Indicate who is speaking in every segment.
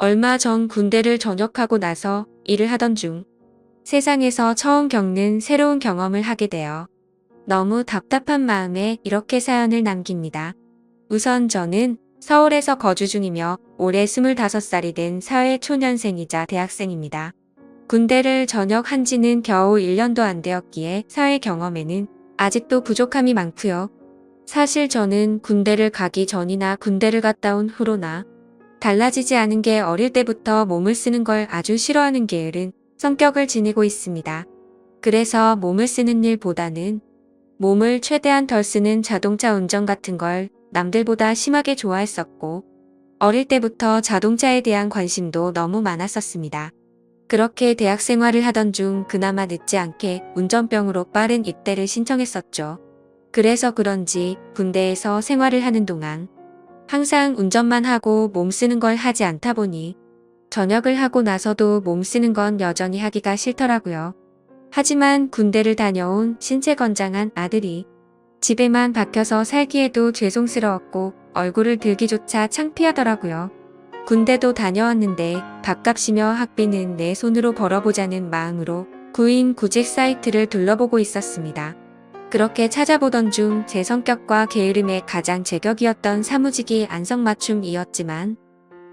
Speaker 1: 얼마 전 군대를 전역하고 나서 일을 하던 중 세상에서 처음 겪는 새로운 경험을 하게 되어 너무 답답한 마음에 이렇게 사연을 남깁니다. 우선 저는 서울에서 거주 중이며 올해 25살이 된 사회초년생이자 대학생입니다. 군대를 전역한 지는 겨우 1년도 안 되었기에 사회 경험에는 아직도 부족함이 많고요. 사실 저는 군대를 가기 전이나 군대를 갔다 온 후로나 달라지지 않은 게 어릴 때부터 몸을 쓰는 걸 아주 싫어하는 게으른 성격을 지니고 있습니다. 그래서 몸을 쓰는 일보다는 몸을 최대한 덜 쓰는 자동차 운전 같은 걸 남들보다 심하게 좋아했었고, 어릴 때부터 자동차에 대한 관심도 너무 많았었습니다. 그렇게 대학 생활을 하던 중 그나마 늦지 않게 운전병으로 빠른 입대를 신청했었죠. 그래서 그런지 군대에서 생활을 하는 동안 항상 운전만 하고 몸 쓰는 걸 하지 않다 보니 전역을 하고 나서도 몸 쓰는 건 여전히 하기가 싫더라고요. 하지만 군대를 다녀온 신체 건장한 아들이 집에만 박혀서 살기에도 죄송스러웠고 얼굴을 들기조차 창피하더라고요. 군대도 다녀왔는데 밥값이며 학비는 내 손으로 벌어보자는 마음으로 구인 구직 사이트를 둘러보고 있었습니다. 그렇게 찾아보던 중 제 성격과 게으름에 가장 제격이었던 사무직이 안성맞춤이었지만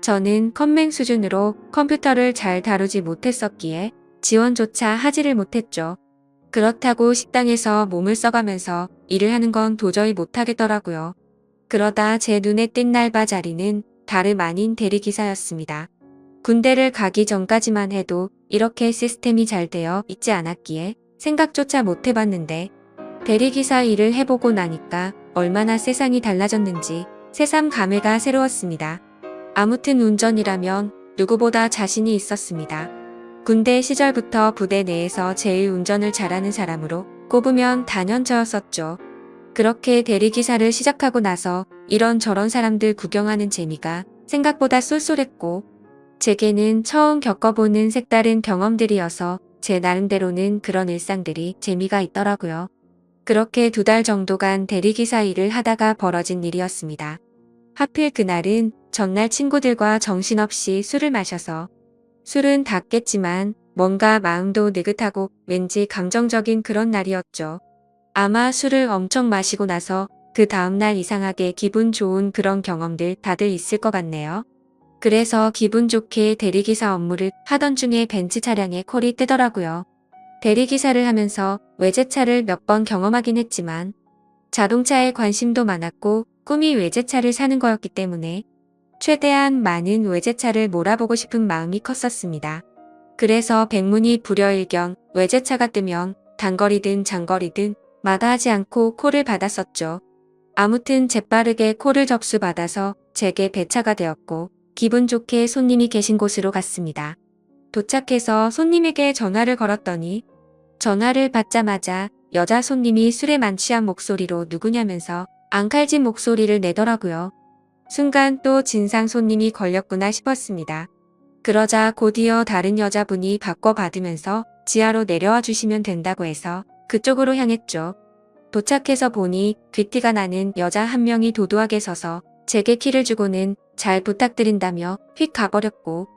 Speaker 1: 저는 컴맹 수준으로 컴퓨터를 잘 다루지 못했었기에 지원조차 하지를 못했죠. 그렇다고 식당에서 몸을 써가면서 일을 하는 건 도저히 못하겠더라고요. 그러다 제 눈에 띈 알바 자리는 다름 아닌 대리기사였습니다. 군대를 가기 전까지만 해도 이렇게 시스템이 잘 되어 있지 않았기에 생각조차 못 해봤는데 대리기사 일을 해보고 나니까 얼마나 세상이 달라졌는지 새삼 감회가 새로웠습니다. 아무튼 운전이라면 누구보다 자신이 있었습니다. 군대 시절부터 부대 내에서 제일 운전을 잘하는 사람으로 꼽으면 단연 저였었죠. 그렇게 대리기사를 시작하고 나서 이런저런 사람들 구경하는 재미가 생각보다 쏠쏠했고 제게는 처음 겪어보는 색다른 경험들이어서 제 나름대로는 그런 일상들이 재미가 있더라고요. 그렇게 2달 정도간 대리기사 일을 하다가 벌어진 일이었습니다. 하필 그날은 전날 친구들과 정신없이 술을 마셔서 술은 다 깼지만 뭔가 마음도 느긋하고 왠지 감정적인 그런 날이었죠. 아마 술을 엄청 마시고 나서 그 다음날 이상하게 기분 좋은 그런 경험들 다들 있을 것 같네요. 그래서 기분 좋게 대리기사 업무를 하던 중에 벤츠 차량에 콜이 뜨더라고요. 대리기사를 하면서 외제차를 몇 번 경험하긴 했지만 자동차에 관심도 많았고 꿈이 외제차를 사는 거였기 때문에 최대한 많은 외제차를 몰아보고 싶은 마음이 컸었습니다. 그래서 백문이 불여일견 외제차가 뜨면 단거리든 장거리든 마다하지 않고 콜을 받았었죠. 아무튼 재빠르게 콜을 접수받아서 제게 배차가 되었고 기분 좋게 손님이 계신 곳으로 갔습니다. 도착해서 손님에게 전화를 걸었더니 전화를 받자마자 여자 손님이 술에 만취한 목소리로 누구냐면서 앙칼진 목소리를 내더라고요. 순간 또 진상 손님이 걸렸구나 싶었습니다. 그러자 곧이어 다른 여자분이 바꿔받으면서 지하로 내려와 주시면 된다고 해서 그쪽으로 향했죠. 도착해서 보니 귀티가 나는 여자 한 명이 도도하게 서서 제게 키를 주고는 잘 부탁드린다며 휙 가버렸고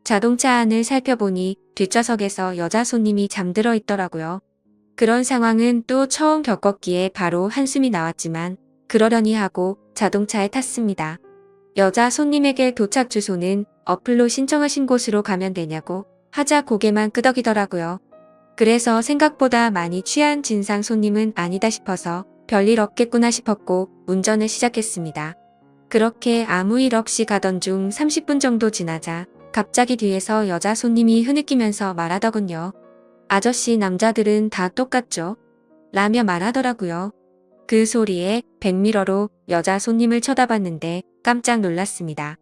Speaker 1: 자동차 안을 살펴보니 뒷좌석에서 여자 손님이 잠들어 있더라고요. 그런 상황은 또 처음 겪었기에 바로 한숨이 나왔지만 그러려니 하고 자동차에 탔습니다. 여자 손님에게 도착 주소는 어플로 신청하신 곳으로 가면 되냐고 하자 고개만 끄덕이더라고요. 그래서 생각보다 많이 취한 진상 손님은 아니다 싶어서 별일 없겠구나 싶었고 운전을 시작했습니다. 그렇게 아무 일 없이 가던 중 30분 정도 지나자 갑자기 뒤에서 여자 손님이 흐느끼면서 말하더군요. 아저씨 남자들은 다 똑같죠? 라며 말하더라고요. 그 소리에 백미러로 여자 손님을 쳐다봤는데 깜짝 놀랐습니다.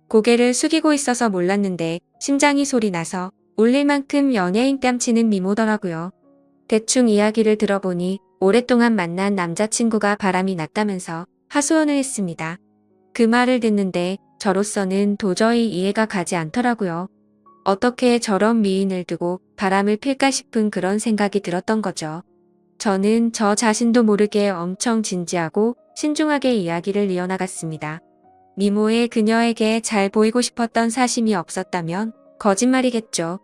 Speaker 1: 고개를 숙이고 있어서 몰랐는데 심장이 소리 나서 울릴 만큼 연예인 뺨치는 미모더라고요. 대충 이야기를 들어보니 오랫동안 만난 남자친구가 바람이 났다면서 하소연을 했습니다. 그 말을 듣는데 저로서는 도저히 이해가 가지 않더라고요. 어떻게 저런 미인을 두고 바람을 필까 싶은 그런 생각이 들었던 거죠. 저는 저 자신도 모르게 엄청 진지하고 신중하게 이야기를 이어나갔습니다. 미모의 그녀에게 잘 보이고 싶었던 사심이 없었다면 거짓말이겠죠.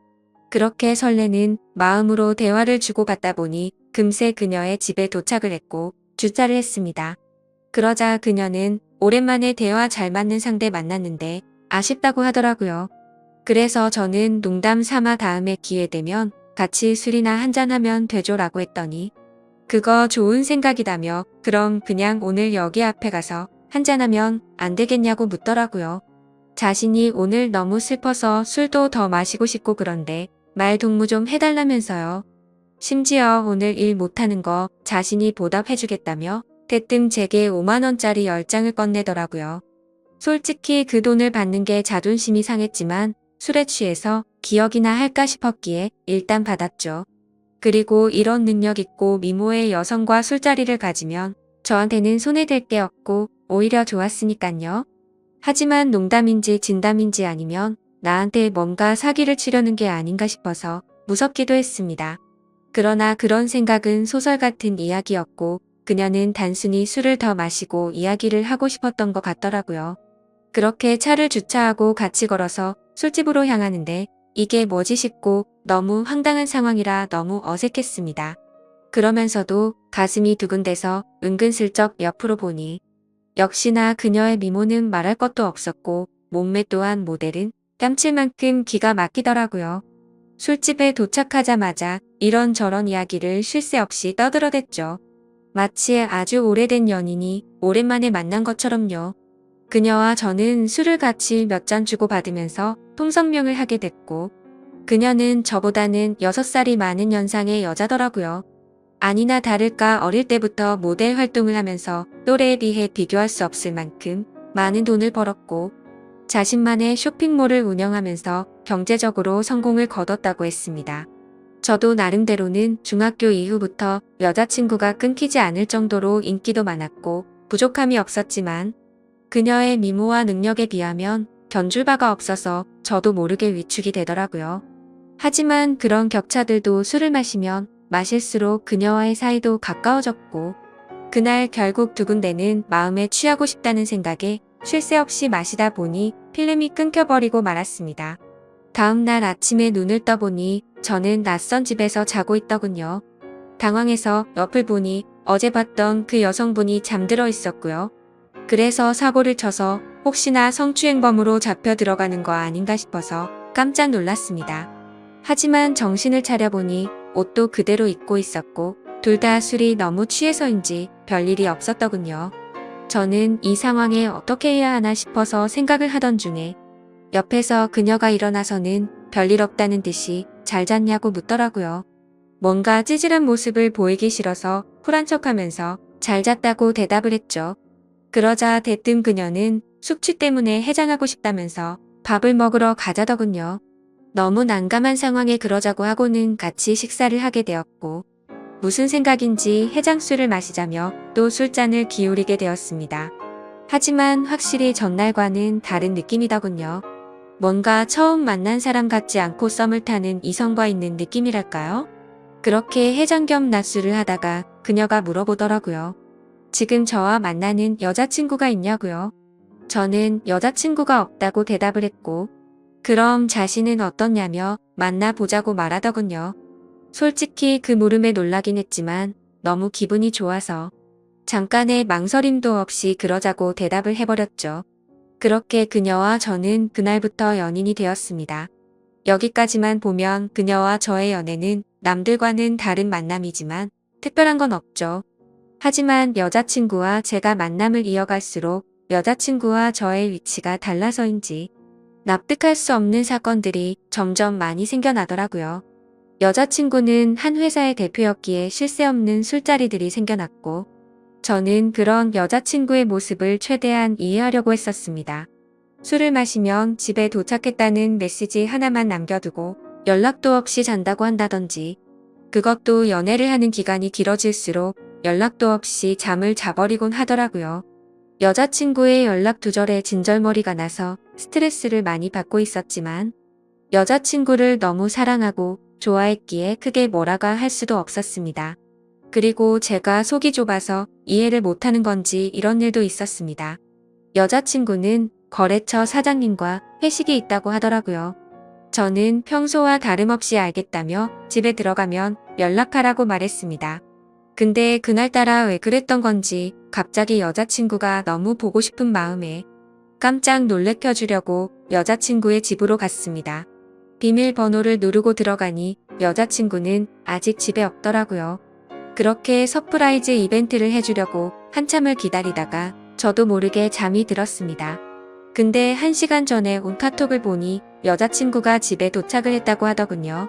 Speaker 1: 그렇게 설레는 마음으로 대화를 주고받다 보니 금세 그녀의 집에 도착을 했고 주차를 했습니다. 그러자 그녀는 오랜만에 대화 잘 맞는 상대 만났는데 아쉽다고 하더라고요. 그래서 저는 농담 삼아 다음에 기회 되면 같이 술이나 한잔하면 되죠라고 했더니 그거 좋은 생각이다며 그럼 그냥 오늘 여기 앞에 가서 한잔하면 안 되겠냐고 묻더라고요. 자신이 오늘 너무 슬퍼서 술도 더 마시고 싶고 그런데 말 동무 좀 해달라면서요. 심지어 오늘 일 못하는 거 자신이 보답해주겠다며 대뜸 제게 5만원짜리 10장을 건네더라고요. 솔직히 그 돈을 받는 게 자존심이 상했지만 술에 취해서 기억이나 할까 싶었기에 일단 받았죠. 그리고 이런 능력 있고 미모의 여성과 술자리를 가지면 저한테는 손해될 게 없고 오히려 좋았으니깐요. 하지만 농담인지 진담인지 아니면 나한테 뭔가 사기를 치려는 게 아닌가 싶어서 무섭기도 했습니다. 그러나 그런 생각은 소설 같은 이야기였고 그녀는 단순히 술을 더 마시고 이야기를 하고 싶었던 것 같더라고요. 그렇게 차를 주차하고 같이 걸어서 술집으로 향하는데 이게 뭐지 싶고 너무 황당한 상황이라 너무 어색했습니다. 그러면서도 가슴이 두근대서 은근슬쩍 옆으로 보니 역시나 그녀의 미모는 말할 것도 없었고 몸매 또한 모델은 깜칠 만큼 기가 막히더라고요. 술집에 도착하자마자 이런저런 이야기를 쉴 새 없이 떠들어댔죠. 마치 아주 오래된 연인이 오랜만에 만난 것처럼요. 그녀와 저는 술을 같이 몇 잔 주고받으면서 통성명을 하게 됐고 그녀는 저보다는 6살이 많은 연상의 여자더라고요. 아니나 다를까 어릴 때부터 모델 활동을 하면서 또래에 비해 비교할 수 없을 만큼 많은 돈을 벌었고 자신만의 쇼핑몰을 운영하면서 경제적으로 성공을 거뒀다고 했습니다. 저도 나름대로는 중학교 이후부터 여자친구가 끊기지 않을 정도로 인기도 많았고 부족함이 없었지만 그녀의 미모와 능력에 비하면 견줄 바가 없어서 저도 모르게 위축이 되더라고요. 하지만 그런 격차들도 술을 마시면 마실수록 그녀와의 사이도 가까워졌고 그날 결국 두근대는 마음에 취하고 싶다는 생각에 쉴 새 없이 마시다 보니 필름이 끊겨버리고 말았습니다. 다음날 아침에 눈을 떠보니 저는 낯선 집에서 자고 있더군요. 당황해서 옆을 보니 어제 봤던 그 여성분이 잠들어 있었고요. 그래서 사고를 쳐서 혹시나 성추행범으로 잡혀 들어가는 거 아닌가 싶어서 깜짝 놀랐습니다. 하지만 정신을 차려보니 옷도 그대로 입고 있었고 둘 다 술이 너무 취해서인지 별일이 없었더군요. 저는 이 상황에 어떻게 해야 하나 싶어서 생각을 하던 중에 옆에서 그녀가 일어나서는 별일 없다는 듯이 잘 잤냐고 묻더라고요. 뭔가 찌질한 모습을 보이기 싫어서 쿨한 척하면서 잘 잤다고 대답을 했죠. 그러자 대뜸 그녀는 숙취 때문에 해장하고 싶다면서 밥을 먹으러 가자더군요. 너무 난감한 상황에 그러자고 하고는 같이 식사를 하게 되었고 무슨 생각인지 해장술을 마시자며 또 술잔을 기울이게 되었습니다. 하지만 확실히 전날과는 다른 느낌이더군요. 뭔가 처음 만난 사람 같지 않고 썸을 타는 이성과 있는 느낌이랄까요? 그렇게 해장 겸 낮술을 하다가 그녀가 물어보더라고요. 지금 저와 만나는 여자친구가 있냐고요? 저는 여자친구가 없다고 대답을 했고 그럼 자신은 어떻냐며 만나보자고 말하더군요. 솔직히 그 물음에 놀라긴 했지만 너무 기분이 좋아서 잠깐의 망설임도 없이 그러자고 대답을 해버렸죠. 그렇게 그녀와 저는 그날부터 연인이 되었습니다. 여기까지만 보면 그녀와 저의 연애는 남들과는 다른 만남이지만 특별한 건 없죠. 하지만 여자친구와 제가 만남을 이어갈수록 여자친구와 저의 위치가 달라서인지 납득할 수 없는 사건들이 점점 많이 생겨나더라고요. 여자친구는 한 회사의 대표였기에 쉴 새 없는 술자리들이 생겨났고 저는 그런 여자친구의 모습을 최대한 이해하려고 했었습니다. 술을 마시면 집에 도착했다는 메시지 하나만 남겨두고 연락도 없이 잔다고 한다던지 그것도 연애를 하는 기간이 길어질수록 연락도 없이 잠을 자버리곤 하더라고요. 여자친구의 연락 두절에 진절머리가 나서 스트레스를 많이 받고 있었지만 여자친구를 너무 사랑하고 좋아했기에 크게 뭐라가 할 수도 없었습니다. 그리고 제가 속이 좁아서 이해를 못하는 건지 이런 일도 있었습니다. 여자친구는 거래처 사장님과 회식이 있다고 하더라고요. 저는 평소와 다름없이 알겠다며 집에 들어가면 연락하라고 말했습니다. 근데 그날따라 왜 그랬던 건지 갑자기 여자친구가 너무 보고 싶은 마음에 깜짝 놀래켜주려고 여자친구의 집으로 갔습니다. 비밀번호를 누르고 들어가니 여자친구는 아직 집에 없더라고요. 그렇게 서프라이즈 이벤트를 해주려고 한참을 기다리다가 저도 모르게 잠이 들었습니다. 근데 1시간 전에 온 카톡을 보니 여자친구가 집에 도착을 했다고 하더군요.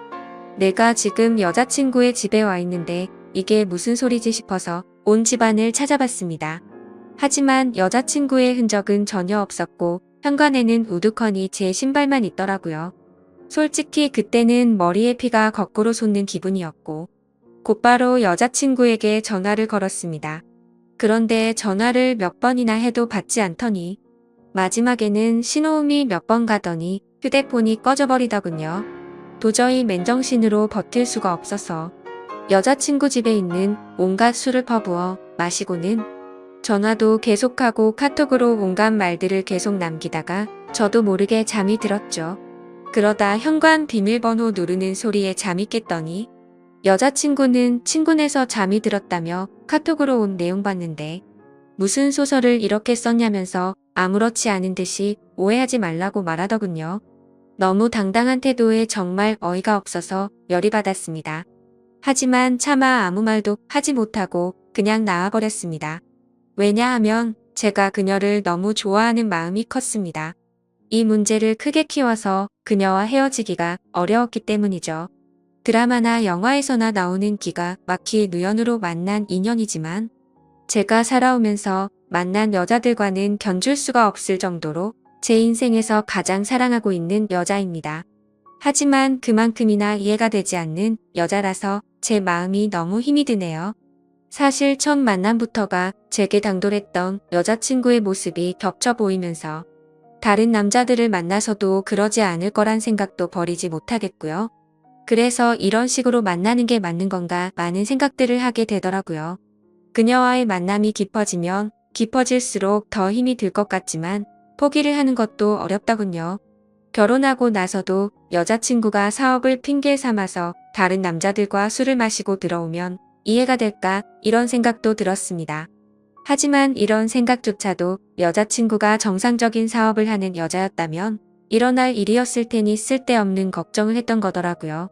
Speaker 1: 내가 지금 여자친구의 집에 와 있는데 이게 무슨 소리지 싶어서 온 집안을 찾아봤습니다. 하지만 여자친구의 흔적은 전혀 없었고 현관에는 우두커니 제 신발만 있더라고요. 솔직히 그때는 머리에 피가 거꾸로 솟는 기분이었고 곧바로 여자친구에게 전화를 걸었습니다. 그런데 전화를 몇 번이나 해도 받지 않더니 마지막에는 신호음이 몇 번 가더니 휴대폰이 꺼져버리더군요. 도저히 맨정신으로 버틸 수가 없어서 여자친구 집에 있는 온갖 술을 퍼부어 마시고는 전화도 계속하고 카톡으로 온갖 말들을 계속 남기다가 저도 모르게 잠이 들었죠. 그러다 현관 비밀번호 누르는 소리에 잠이 깼더니 여자친구는 친구네서 잠이 들었다며 카톡으로 온 내용 봤는데 무슨 소설을 이렇게 썼냐면서 아무렇지 않은 듯이 오해하지 말라고 말하더군요. 너무 당당한 태도에 정말 어이가 없어서 열이 받았습니다. 하지만 차마 아무 말도 하지 못하고 그냥 나와버렸습니다. 왜냐하면 제가 그녀를 너무 좋아하는 마음이 컸습니다. 이 문제를 크게 키워서 그녀와 헤어지기가 어려웠기 때문이죠. 드라마나 영화에서나 나오는 기가 막힐 우연으로 만난 인연이지만 제가 살아오면서 만난 여자들과는 견줄 수가 없을 정도로 제 인생에서 가장 사랑하고 있는 여자입니다. 하지만 그만큼이나 이해가 되지 않는 여자라서 제 마음이 너무 힘이 드네요. 사실 첫 만남부터가 제게 당돌했던 여자친구의 모습이 겹쳐 보이면서 다른 남자들을 만나서도 그러지 않을 거란 생각도 버리지 못하겠고요. 그래서 이런 식으로 만나는 게 맞는 건가 많은 생각들을 하게 되더라고요. 그녀와의 만남이 깊어지면 깊어질수록 더 힘이 들 것 같지만 포기를 하는 것도 어렵더군요. 결혼하고 나서도 여자친구가 사업을 핑계 삼아서 다른 남자들과 술을 마시고 들어오면 이해가 될까 이런 생각도 들었습니다. 하지만 이런 생각조차도 여자친구가 정상적인 사업을 하는 여자였다면 일어날 일이었을 테니 쓸데없는 걱정을 했던 거더라고요.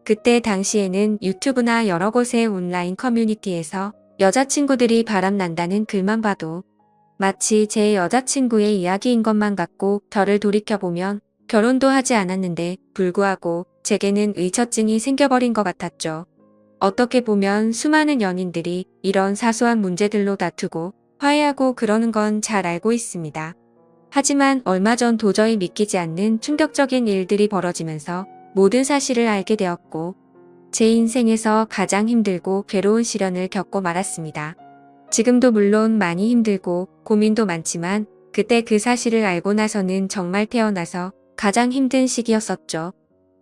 Speaker 1: 그때 당시에는 유튜브나 여러 곳의 온라인 커뮤니티에서 여자친구들이 바람난다는 글만 봐도 마치 제 여자친구의 이야기인 것만 같고 저를 돌이켜보면 결혼도 하지 않았는데 불구하고 제게는 의처증이 생겨버린 것 같았죠. 어떻게 보면 수많은 연인들이 이런 사소한 문제들로 다투고 화해하고 그러는 건 잘 알고 있습니다. 하지만 얼마 전 도저히 믿기지 않는 충격적인 일들이 벌어지면서 모든 사실을 알게 되었고 제 인생에서 가장 힘들고 괴로운 시련을 겪고 말았습니다. 지금도 물론 많이 힘들고 고민도 많지만 그때 그 사실을 알고 나서는 정말 태어나서 가장 힘든 시기였었죠.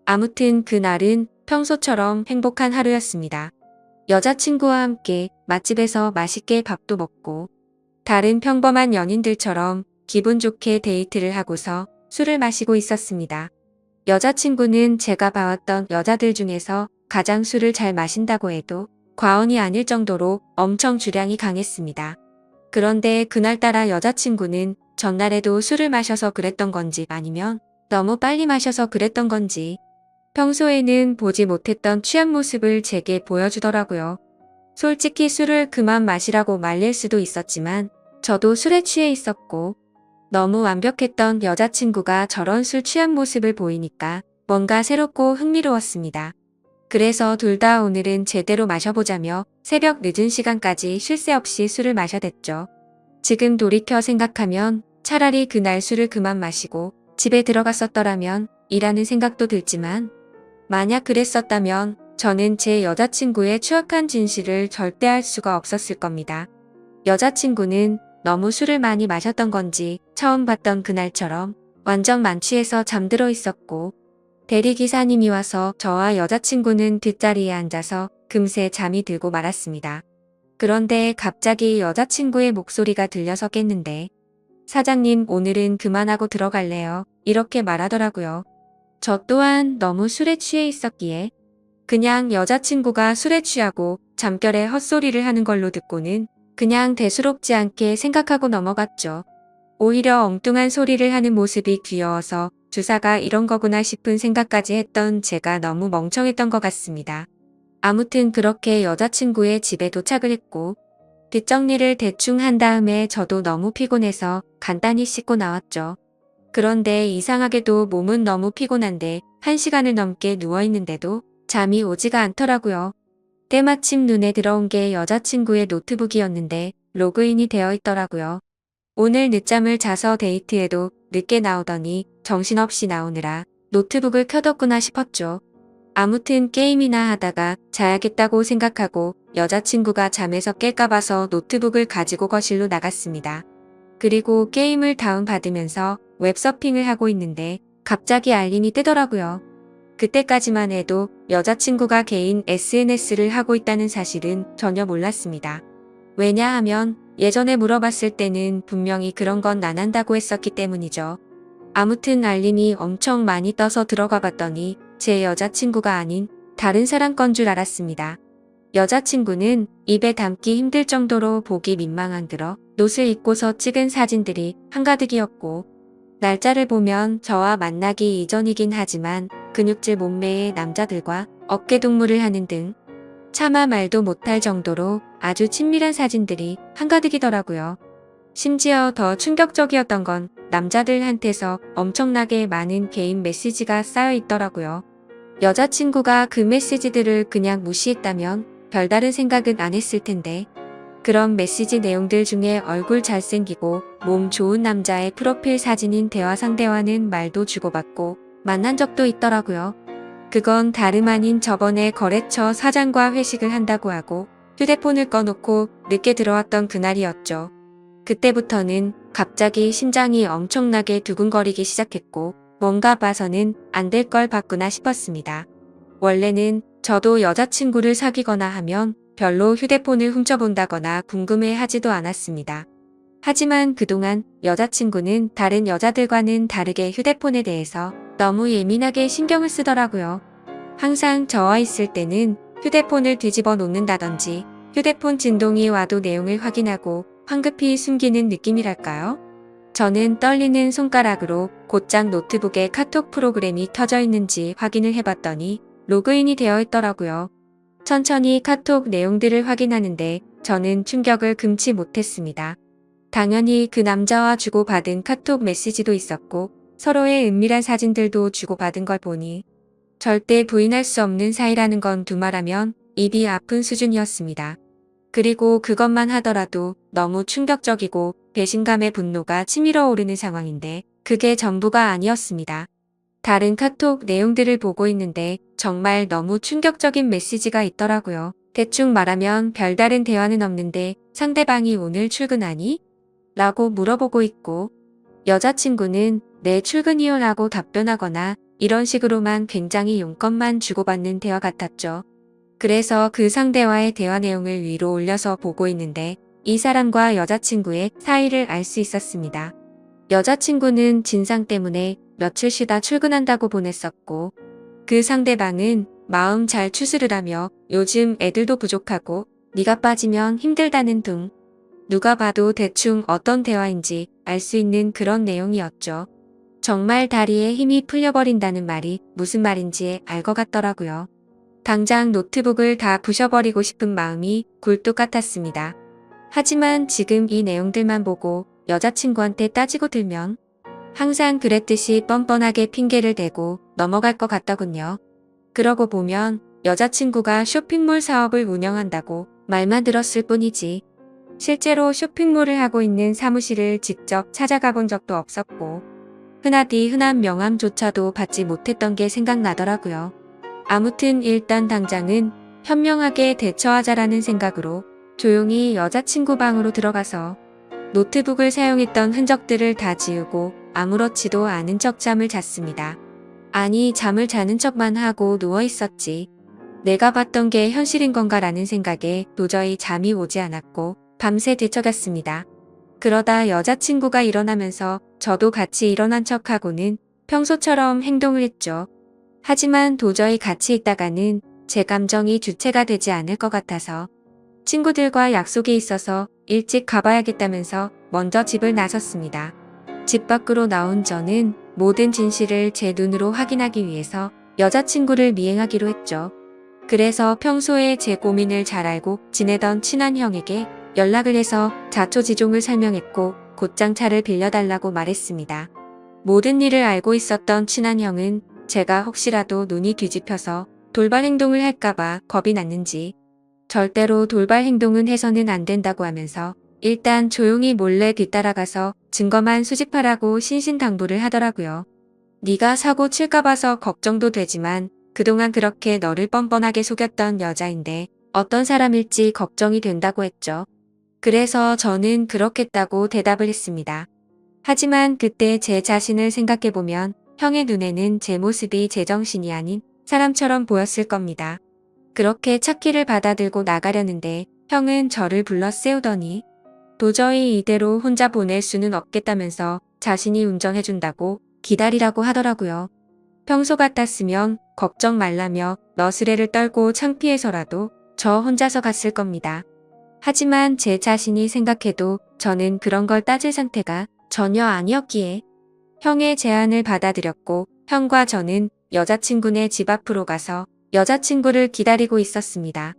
Speaker 1: 아무튼 그날은 평소처럼 행복한 하루였습니다. 여자친구와 함께 맛집에서 맛있게 밥도 먹고 다른 평범한 연인들처럼 기분 좋게 데이트를 하고서 술을 마시고 있었습니다. 여자친구는 제가 봐왔던 여자들 중에서 가장 술을 잘 마신다고 해도 과언이 아닐 정도로 엄청 주량이 강했습니다. 그런데 그날따라 여자친구는 전날에도 술을 마셔서 그랬던 건지 아니면 너무 빨리 마셔서 그랬던 건지 평소에는 보지 못했던 취한 모습을 제게 보여주더라고요. 솔직히 술을 그만 마시라고 말릴 수도 있었지만 저도 술에 취해 있었고 너무 완벽했던 여자친구가 저런 술 취한 모습을 보이니까 뭔가 새롭고 흥미로웠습니다. 그래서 둘 다 오늘은 제대로 마셔보자며 새벽 늦은 시간까지 쉴 새 없이 술을 마셔댔죠. 지금 돌이켜 생각하면 차라리 그날 술을 그만 마시고 집에 들어갔었더라면 이라는 생각도 들지만 만약 그랬었다면 저는 제 여자친구의 추악한 진실을 절대 알 수가 없었을 겁니다. 여자친구는 너무 술을 많이 마셨던 건지 처음 봤던 그날처럼 완전 만취해서 잠들어 있었고 대리기사님이 와서 저와 여자친구는 뒷자리에 앉아서 금세 잠이 들고 말았습니다. 그런데 갑자기 여자친구의 목소리가 들려서 깼는데 사장님, 오늘은 그만하고 들어갈래요. 이렇게 말하더라고요. 저 또한 너무 술에 취해 있었기에 그냥 여자친구가 술에 취하고 잠결에 헛소리를 하는 걸로 듣고는 그냥 대수롭지 않게 생각하고 넘어갔죠. 오히려 엉뚱한 소리를 하는 모습이 귀여워서 주사가 이런 거구나 싶은 생각까지 했던 제가 너무 멍청했던 것 같습니다. 아무튼 그렇게 여자친구의 집에 도착을 했고 뒷정리를 대충 한 다음에 저도 너무 피곤해서 간단히 씻고 나왔죠. 그런데 이상하게도 몸은 너무 피곤한데 1시간을 넘게 누워있는데도 잠이 오지가 않더라고요. 때마침 눈에 들어온 게 여자친구의 노트북이었는데 로그인이 되어 있더라고요. 오늘 늦잠을 자서 데이트에도 늦게 나오더니 정신없이 나오느라 노트북을 켜뒀구나 싶었죠. 아무튼 게임이나 하다가 자야겠다고 생각하고 여자친구가 잠에서 깰까 봐서 노트북을 가지고 거실로 나갔습니다. 그리고 게임을 다운받으면서 웹서핑을 하고 있는데 갑자기 알림이 뜨더라고요. 그때까지만 해도 여자친구가 개인 SNS를 하고 있다는 사실은 전혀 몰랐습니다. 왜냐하면 예전에 물어봤을 때는 분명히 그런 건 안 한다고 했었기 때문이죠. 아무튼 알림이 엄청 많이 떠서 들어가 봤더니 제 여자친구가 아닌 다른 사람 건 줄 알았습니다. 여자친구는 입에 담기 힘들 정도로 보기 민망한 그런 옷을 입고서 찍은 사진들이 한가득이었고 날짜를 보면 저와 만나기 이전이긴 하지만 근육질 몸매의 남자들과 어깨동무를 하는 등 차마 말도 못할 정도로 아주 친밀한 사진들이 한가득이더라고요. 심지어 더 충격적이었던 건 남자들한테서 엄청나게 많은 개인 메시지가 쌓여 있더라고요. 여자친구가 그 메시지들을 그냥 무시했다면 별다른 생각은 안 했을 텐데 그런 메시지 내용들 중에 얼굴 잘생기고 몸 좋은 남자의 프로필 사진인 대화 상대와는 말도 주고받고 만난 적도 있더라고요. 그건 다름 아닌 저번에 거래처 사장과 회식을 한다고 하고 휴대폰을 꺼놓고 늦게 들어왔던 그날이었죠. 그때부터는 갑자기 심장이 엄청나게 두근거리기 시작했고 뭔가 봐서는 안 될 걸 봤구나 싶었습니다. 원래는 저도 여자친구를 사귀거나 하면 별로 휴대폰을 훔쳐본다거나 궁금해하지도 않았습니다. 하지만 그동안 여자친구는 다른 여자들과는 다르게 휴대폰에 대해서 너무 예민하게 신경을 쓰더라고요. 항상 저와 있을 때는 휴대폰을 뒤집어 놓는다든지 휴대폰 진동이 와도 내용을 확인하고 황급히 숨기는 느낌이랄까요? 저는 떨리는 손가락으로 곧장 노트북에 카톡 프로그램이 켜져 있는지 확인을 해봤더니 로그인이 되어 있더라고요. 천천히 카톡 내용들을 확인하는데 저는 충격을 금치 못했습니다. 당연히 그 남자와 주고받은 카톡 메시지도 있었고 서로의 은밀한 사진들도 주고받은 걸 보니 절대 부인할 수 없는 사이라는 건 두말하면 입이 아픈 수준이었습니다. 그리고 그것만 하더라도 너무 충격적이고 배신감의 분노가 치밀어 오르는 상황인데 그게 전부가 아니었습니다. 다른 카톡 내용들을 보고 있는데 정말 너무 충격적인 메시지가 있더라고요. 대충 말하면 별다른 대화는 없는데 상대방이 오늘 출근하니? 라고 물어보고 있고 여자친구는 네 출근이요 라고 답변하거나 이런 식으로만 굉장히 용건만 주고받는 대화 같았죠. 그래서 그 상대와의 대화 내용을 위로 올려서 보고 있는데 이 사람과 여자친구의 사이를 알 수 있었습니다. 여자친구는 진상 때문에 며칠 쉬다 출근한다고 보냈었고 그 상대방은 마음 잘 추스르라며 요즘 애들도 부족하고 네가 빠지면 힘들다는 등 누가 봐도 대충 어떤 대화인지 알 수 있는 그런 내용이었죠. 정말 다리에 힘이 풀려버린다는 말이 무슨 말인지 알 것 같더라고요. 당장 노트북을 다 부셔버리고 싶은 마음이 굴뚝 같았습니다. 하지만 지금 이 내용들만 보고 여자친구한테 따지고 들면 항상 그랬듯이 뻔뻔하게 핑계를 대고 넘어갈 것 같더군요. 그러고 보면 여자친구가 쇼핑몰 사업을 운영한다고 말만 들었을 뿐이지 실제로 쇼핑몰을 하고 있는 사무실을 직접 찾아가 본 적도 없었고 흔하디 흔한 명함조차도 받지 못했던 게 생각나더라고요. 아무튼 일단 당장은 현명하게 대처하자라는 생각으로 조용히 여자친구 방으로 들어가서 노트북을 사용했던 흔적들을 다 지우고 아무렇지도 않은 척 잠을 잤습니다. 아니 잠을 자는 척만 하고 누워 있었지. 내가 봤던 게 현실인 건가라는 생각에 도저히 잠이 오지 않았고 밤새 뒤척였습니다. 그러다 여자친구가 일어나면서 저도 같이 일어난 척하고는 평소처럼 행동을 했죠. 하지만 도저히 같이 있다가는 제 감정이 주체가 되지 않을 것 같아서 친구들과 약속이 있어서 일찍 가봐야겠다면서 먼저 집을 나섰습니다. 집 밖으로 나온 저는 모든 진실을 제 눈으로 확인하기 위해서 여자친구를 미행하기로 했죠. 그래서 평소에 제 고민을 잘 알고 지내던 친한 형에게 연락을 해서 자초지종을 설명했고 곧장 차를 빌려달라고 말했습니다. 모든 일을 알고 있었던 친한 형은 제가 혹시라도 눈이 뒤집혀서 돌발 행동을 할까봐 겁이 났는지 절대로 돌발 행동은 해서는 안 된다고 하면서 일단 조용히 몰래 뒤따라가서 증거만 수집하라고 신신당부를 하더라고요. 네가 사고 칠까 봐서 걱정도 되지만 그동안 그렇게 너를 뻔뻔하게 속였던 여자인데 어떤 사람일지 걱정이 된다고 했죠. 그래서 저는 그렇겠다고 대답을 했습니다. 하지만 그때 제 자신을 생각해보면 형의 눈에는 제 모습이 제정신이 아닌 사람처럼 보였을 겁니다. 그렇게 차키를 받아들고 나가려는데 형은 저를 불러 세우더니 도저히 이대로 혼자 보낼 수는 없겠다면서 자신이 운전해준다고 기다리라고 하더라고요. 평소 같았으면 걱정 말라며 너스레를 떨고 창피해서라도 저 혼자서 갔을 겁니다. 하지만 제 자신이 생각해도 저는 그런 걸 따질 상태가 전혀 아니었기에 형의 제안을 받아들였고 형과 저는 여자친구네 집 앞으로 가서 여자친구를 기다리고 있었습니다.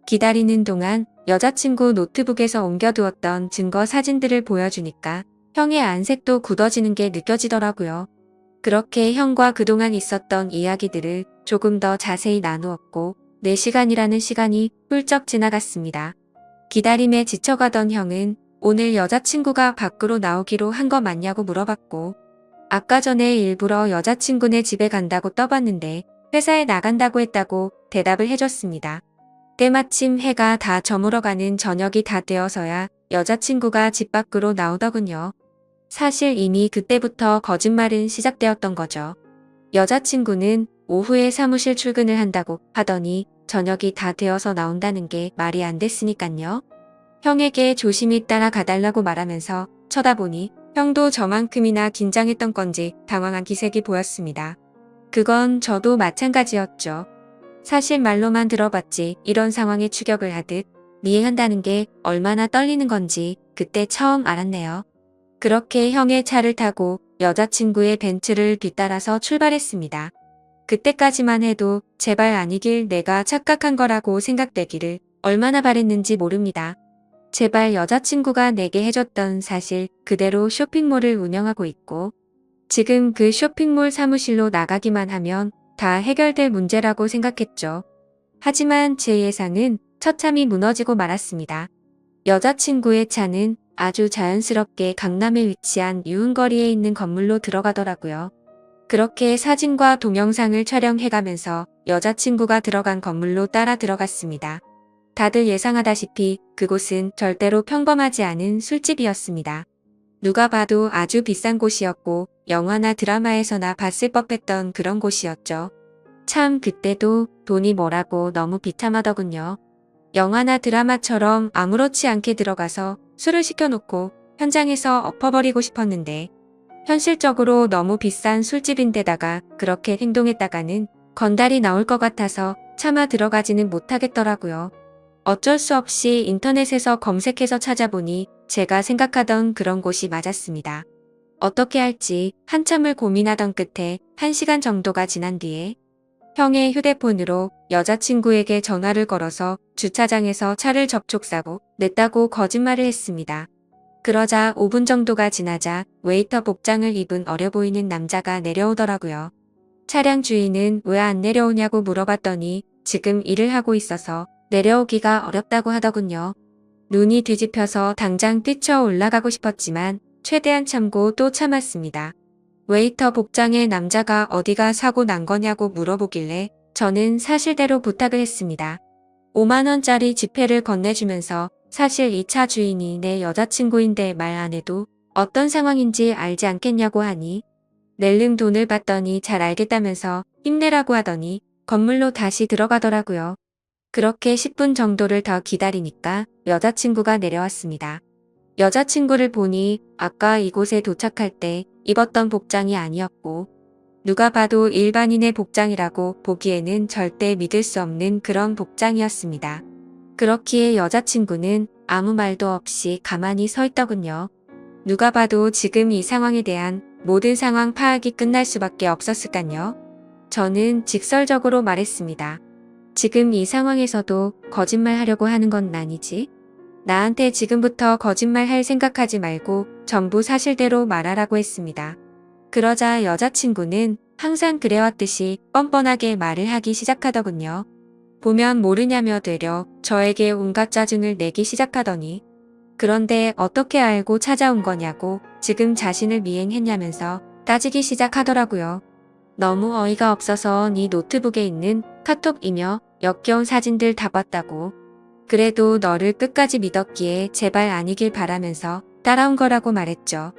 Speaker 1: 기다리는 동안 여자친구 노트북에서 옮겨두었던 증거 사진들을 보여주니까 형의 안색도 굳어지는 게 느껴지더라고요. 그렇게 형과 그동안 있었던 이야기들을 조금 더 자세히 나누었고 4시간이라는 시간이 훌쩍 지나갔습니다. 기다림에 지쳐가던 형은 오늘 여자친구가 밖으로 나오기로 한 거 맞냐고 물어봤고 아까 전에 일부러 여자친구네 집에 간다고 떠봤는데 회사에 나간다고 했다고 대답을 해줬습니다. 때마침 해가 다 저물어가는 저녁이 다 되어서야 여자친구가 집 밖으로 나오더군요. 사실 이미 그때부터 거짓말은 시작되었던 거죠. 여자친구는 오후에 사무실 출근을 한다고 하더니 저녁이 다 되어서 나온다는 게 말이 안 됐으니깐요. 형에게 조심히 따라가달라고 말하면서 쳐다보니 형도 저만큼이나 긴장했던 건지 당황한 기색이 보였습니다. 그건 저도 마찬가지였죠. 사실 말로만 들어봤지 이런 상황에 추격을 하듯 미행한다는 게 얼마나 떨리는 건지 그때 처음 알았네요. 그렇게 형의 차를 타고 여자친구의 벤츠를 뒤따라서 출발했습니다. 그때까지만 해도 제발 아니길 내가 착각한 거라고 생각되기를 얼마나 바랬는지 모릅니다. 제발 여자친구가 내게 해줬던 사실 그대로 쇼핑몰을 운영하고 있고 지금 그 쇼핑몰 사무실로 나가기만 하면 다 해결될 문제라고 생각했죠. 하지만 제 예상은 처참히 무너지고 말았습니다. 여자친구의 차는 아주 자연스럽게 강남에 위치한 유흥거리에 있는 건물로 들어가더라고요. 그렇게 사진과 동영상을 촬영해가면서 여자친구가 들어간 건물로 따라 들어갔습니다. 다들 예상하다시피 그곳은 절대로 평범하지 않은 술집이었습니다. 누가 봐도 아주 비싼 곳이었고 영화나 드라마에서나 봤을 법했던 그런 곳이었죠. 참 그때도 돈이 뭐라고 너무 비참하더군요. 영화나 드라마처럼 아무렇지 않게 들어가서 술을 시켜놓고 현장에서 엎어버리고 싶었는데 현실적으로 너무 비싼 술집인데다가 그렇게 행동했다가는 건달이 나올 것 같아서 차마 들어가지는 못하겠더라고요. 어쩔 수 없이 인터넷에서 검색해서 찾아보니 제가 생각하던 그런 곳이 맞았습니다. 어떻게 할지 한참을 고민하던 끝에 1시간 정도가 지난 뒤에 형의 휴대폰으로 여자친구에게 전화를 걸어서 주차장에서 차를 접촉사고 냈다고 거짓말을 했습니다. 그러자 5분 정도가 지나자 웨이터 복장을 입은 어려 보이는 남자가 내려오더라고요. 차량 주인은 왜 안 내려오냐고 물어봤더니 지금 일을 하고 있어서 내려오기가 어렵다고 하더군요. 눈이 뒤집혀서 당장 뛰쳐 올라가고 싶었지만 최대한 참고 또 참았습니다. 웨이터 복장의 남자가 어디가 사고 난 거냐고 물어보길래 저는 사실대로 부탁을 했습니다. 5만 원짜리 지폐를 건네주면서 사실 이 차 주인이 내 여자친구인데 말 안 해도 어떤 상황인지 알지 않겠냐고 하니 낼름 돈을 받더니 잘 알겠다면서 힘내라고 하더니 건물로 다시 들어가더라고요. 그렇게 10분 정도를 더 기다리니까 여자친구가 내려왔습니다. 여자친구를 보니 아까 이곳에 도착할 때 입었던 복장이 아니었고 누가 봐도 일반인의 복장이라고 보기에는 절대 믿을 수 없는 그런 복장이었습니다. 그렇기에 여자친구는 아무 말도 없이 가만히 서 있더군요. 누가 봐도 지금 이 상황에 대한 모든 상황 파악이 끝날 수밖에 없었을까요? 저는 직설적으로 말했습니다. 지금 이 상황에서도 거짓말 하려고 하는 건 아니지? 나한테 지금부터 거짓말 할 생각하지 말고 전부 사실대로 말하라고 했습니다. 그러자 여자친구는 항상 그래왔듯이 뻔뻔하게 말을 하기 시작하더군요. 보면 모르냐며 되려 저에게 온갖 짜증을 내기 시작하더니 그런데 어떻게 알고 찾아온 거냐고 지금 자신을 미행했냐면서 따지기 시작하더라고요. 너무 어이가 없어서 네 노트북에 있는 카톡이며 역겨운 사진들 다 봤다고. 그래도 너를 끝까지 믿었기에 제발 아니길 바라면서 따라온 거라고 말했죠.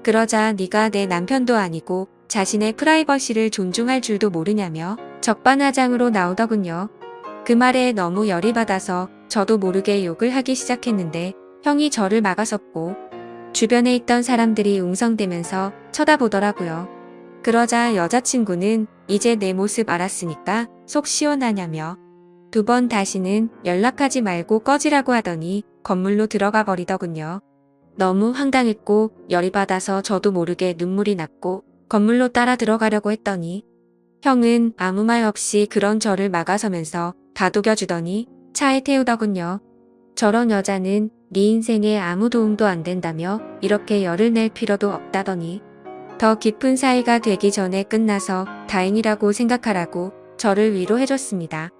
Speaker 1: 그러자 네가 내 남편도 아니고 자신의 프라이버시를 존중할 줄도 모르냐며 적반하장으로 나오더군요. 그 말에 너무 열이 받아서 저도 모르게 욕을 하기 시작했는데 형이 저를 막아섰고 주변에 있던 사람들이 웅성대면서 쳐다보더라고요. 그러자 여자친구는 이제 내 모습 알았으니까 속 시원하냐며 2번 다시는 연락하지 말고 꺼지라고 하더니 건물로 들어가 버리더군요. 너무 황당했고 열이 받아서 저도 모르게 눈물이 났고 건물로 따라 들어가려고 했더니 형은 아무 말 없이 그런 저를 막아서면서 다독여주더니 차에 태우더군요. 저런 여자는 네 인생에 아무 도움도 안 된다며 이렇게 열을 낼 필요도 없다더니 더 깊은 사이가 되기 전에 끝나서 다행이라고 생각하라고 저를 위로해줬습니다.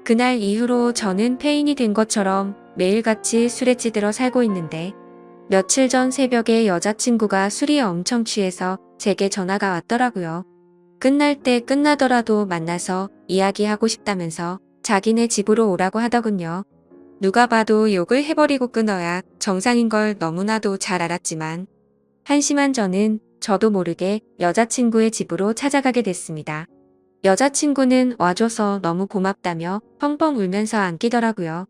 Speaker 1: 그날 이후로 저는 폐인이 된 것처럼 매일같이 술에 찌들어 살고 있는데 며칠 전 새벽에 여자친구가 술이 엄청 취해서 제게 전화가 왔더라고요. 끝날 때 끝나더라도 만나서 이야기하고 싶다면서 자기네 집으로 오라고 하더군요. 누가 봐도 욕을 해버리고 끊어야 정상인 걸 너무나도 잘 알았지만 한심한 저는 저도 모르게 여자친구의 집으로 찾아가게 됐습니다. 여자친구는 와줘서 너무 고맙다며 펑펑 울면서 안기더라고요.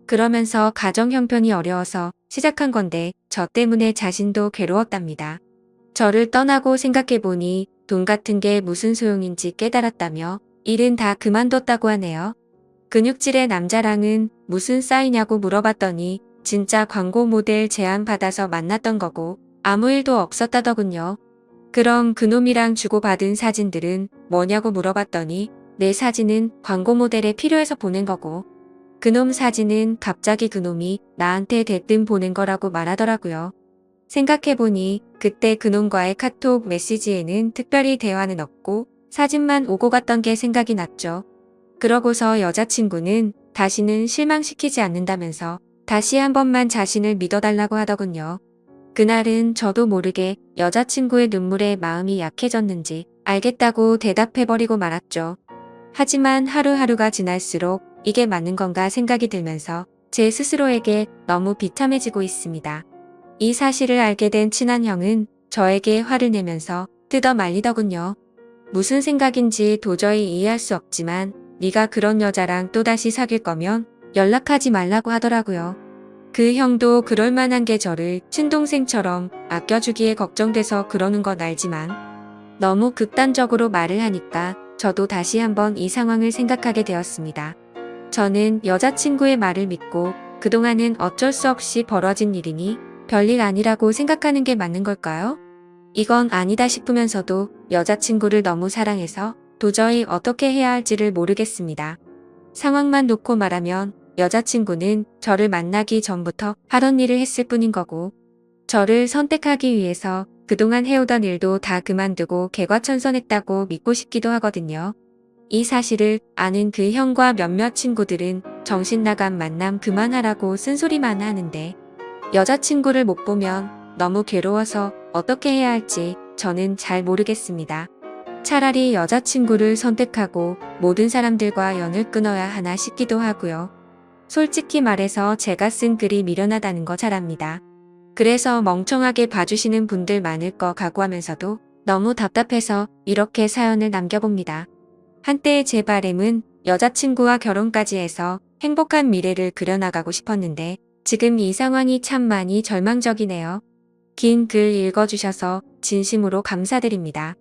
Speaker 1: 그러면서 가정 형편이 어려워서 시작한 건데 저 때문에 자신도 괴로웠답니다. 저를 떠나고 생각해보니 돈 같은 게 무슨 소용인지 깨달았다며 일은 다 그만뒀다고 하네요. 근육질의 남자랑은 무슨 싸이냐고 물어봤더니 진짜 광고 모델 제안 받아서 만났던 거고 아무 일도 없었다더군요. 그럼 그놈이랑 주고받은 사진들은 뭐냐고 물어봤더니 내 사진은 광고 모델에 필요해서 보낸 거고 그놈 사진은 갑자기 그놈이 나한테 대뜸 보낸 거라고 말하더라고요. 생각해보니 그때 그놈과의 카톡 메시지에는 특별히 대화는 없고 사진만 오고 갔던 게 생각이 났죠. 그러고서 여자친구는 다시는 실망시키지 않는다면서 다시 한 번만 자신을 믿어달라고 하더군요. 그날은 저도 모르게 여자친구의 눈물에 마음이 약해졌는지 알겠다고 대답해버리고 말았죠. 하지만 하루하루가 지날수록 이게 맞는 건가 생각이 들면서 제 스스로에게 너무 비참해지고 있습니다. 이 사실을 알게 된 친한 형은 저에게 화를 내면서 뜯어 말리더군요. 무슨 생각인지 도저히 이해할 수 없지만 네가 그런 여자랑 또다시 사귈 거면 연락하지 말라고 하더라고요. 그 형도 그럴 만한 게 저를 친동생처럼 아껴주기에 걱정돼서 그러는 건 알지만 너무 극단적으로 말을 하니까 저도 다시 한번 이 상황을 생각하게 되었습니다. 저는 여자친구의 말을 믿고 그동안은 어쩔 수 없이 벌어진 일이니 별일 아니라고 생각하는 게 맞는 걸까요? 이건 아니다 싶으면서도 여자친구를 너무 사랑해서 도저히 어떻게 해야 할지를 모르겠습니다. 상황만 놓고 말하면 여자친구는 저를 만나기 전부터 하던 일을 했을 뿐인 거고 저를 선택하기 위해서 그동안 해오던 일도 다 그만두고 개과천선했다고 믿고 싶기도 하거든요. 이 사실을 아는 그 형과 몇몇 친구들은 정신나간 만남 그만하라고 쓴소리만 하는데 여자친구를 못 보면 너무 괴로워서 어떻게 해야 할지 저는 잘 모르겠습니다. 차라리 여자친구를 선택하고 모든 사람들과 연을 끊어야 하나 싶기도 하고요. 솔직히 말해서 제가 쓴 글이 미련하다는 거 잘 압니다. 그래서 멍청하게 봐주시는 분들 많을 거 각오하면서도 너무 답답해서 이렇게 사연을 남겨봅니다. 한때 제 바램은 여자친구와 결혼까지 해서 행복한 미래를 그려나가고 싶었는데 지금 이 상황이 참 많이 절망적이네요. 긴 글 읽어주셔서 진심으로 감사드립니다.